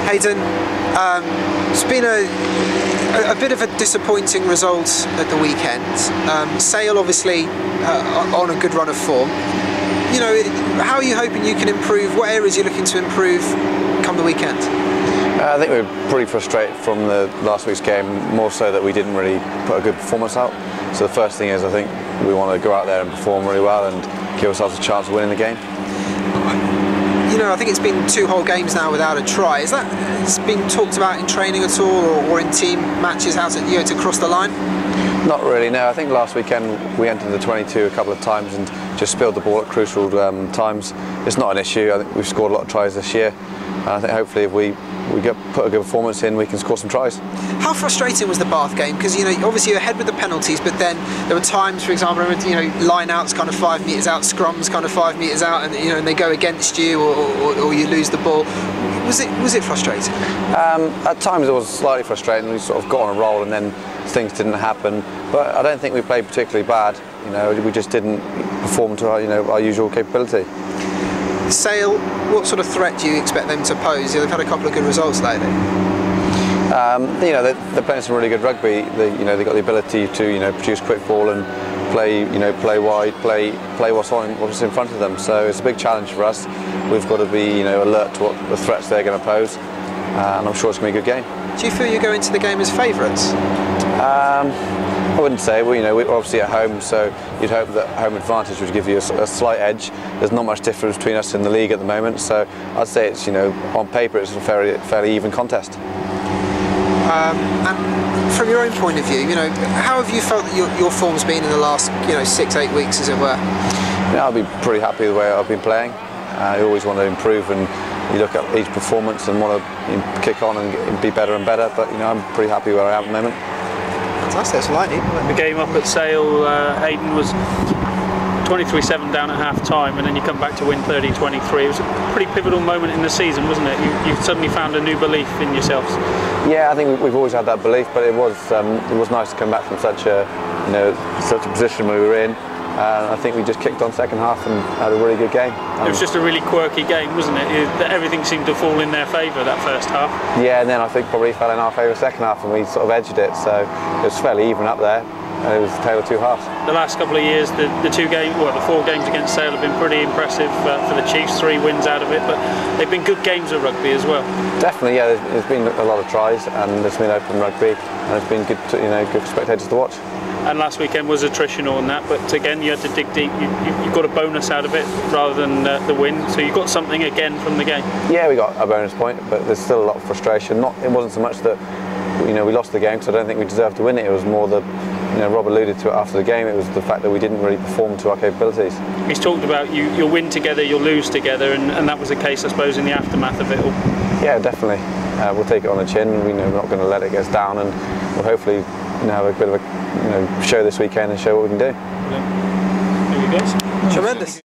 Haydn, it's been a bit of a disappointing result at the weekend. Sale obviously on a good run of form. You know, how are you hoping you can improve? What areas are you looking to improve come the weekend? I think we were pretty frustrated from the last week's game, more so that we didn't really put a good performance out. So the first thing is, I think we want to go out there and perform really well and give ourselves a chance of winning the game. You know, I think it's been 2 whole games now without a try. Is that it's been talked about in training at all, or in team matches, how to cross the line? Not really, no. I think last weekend we entered the 22 a couple of times and just spilled the ball at crucial times. It's not an issue. I think we've scored a lot of tries this year. And I think hopefully if we put a good performance in, we can score some tries. How frustrating was the Bath game? Because, you know, obviously you're ahead with the penalties, but then there were times, for example, you know, line outs kind of 5 metres out, scrums kind of 5 metres out, and you know, and they go against you, or you lose the ball. Was it frustrating? At times it was slightly frustrating. We sort of got on a roll and then things didn't happen. But I don't think we played particularly bad. You know, we just didn't perform to our usual capability. Sale, what sort of threat do you expect them to pose? They've had a couple of good results lately. You know, they're playing some really good rugby. They've got the ability to produce quick ball and play wide, play what's in front of them. So it's a big challenge for us. We've got to be alert to what the threats they're going to pose, and I'm sure it's going to be a good game. Do you feel you go into the game as favourites? I wouldn't say. We're obviously at home, so you'd hope that home advantage would give you a slight edge. There's not much difference between us in the league at the moment, so I'd say it's on paper it's a fairly even contest. And from your own point of view, how have you felt that your form's been in the last 6-8 weeks, as it were? I'll be pretty happy with the way I've been playing. I always want to improve, and you look at each performance and want to kick on and be better and better. But I'm pretty happy where I am at the moment. Fantastic, it's lightning. The game up at Sale, Haydn was 23-7 down at half time, and then you come back to win 30-23. It was a pretty pivotal moment in the season, wasn't it? You suddenly found a new belief in yourselves. Yeah, I think we've always had that belief, but it was nice to come back from such a position we were in. I think we just kicked on second half and had a really good game. It was just a really quirky game, wasn't it? Everything seemed to fall in their favour that first half. Yeah, and then I think probably fell in our favour second half, and we sort of edged it, so it was fairly even up there. And it was a tale of 2 halves. The last couple of years, the 4 games against Sale have been pretty impressive for the Chiefs. 3 wins out of it, but they've been good games of rugby as well. Definitely, yeah. There's been a lot of tries, and there's been open rugby, and it's been good, good for spectators to watch. And last weekend was attritional and that, but again you had to dig deep. You got a bonus out of it rather than the win, so you got something again from the game. Yeah, we got a bonus point, but there's still a lot of frustration. It wasn't so much that we lost the game, because I don't think we deserved to win it. It was more that Rob alluded to it after the game. It was the fact that we didn't really perform to our capabilities. He's talked about you'll win together, you'll lose together, and that was the case, I suppose, in the aftermath of it all. Yeah, definitely. We'll take it on the chin. We're not going to let it get us down, and we'll hopefully have a bit of a show this weekend and show what we can do. Yeah. There you go. Tremendous.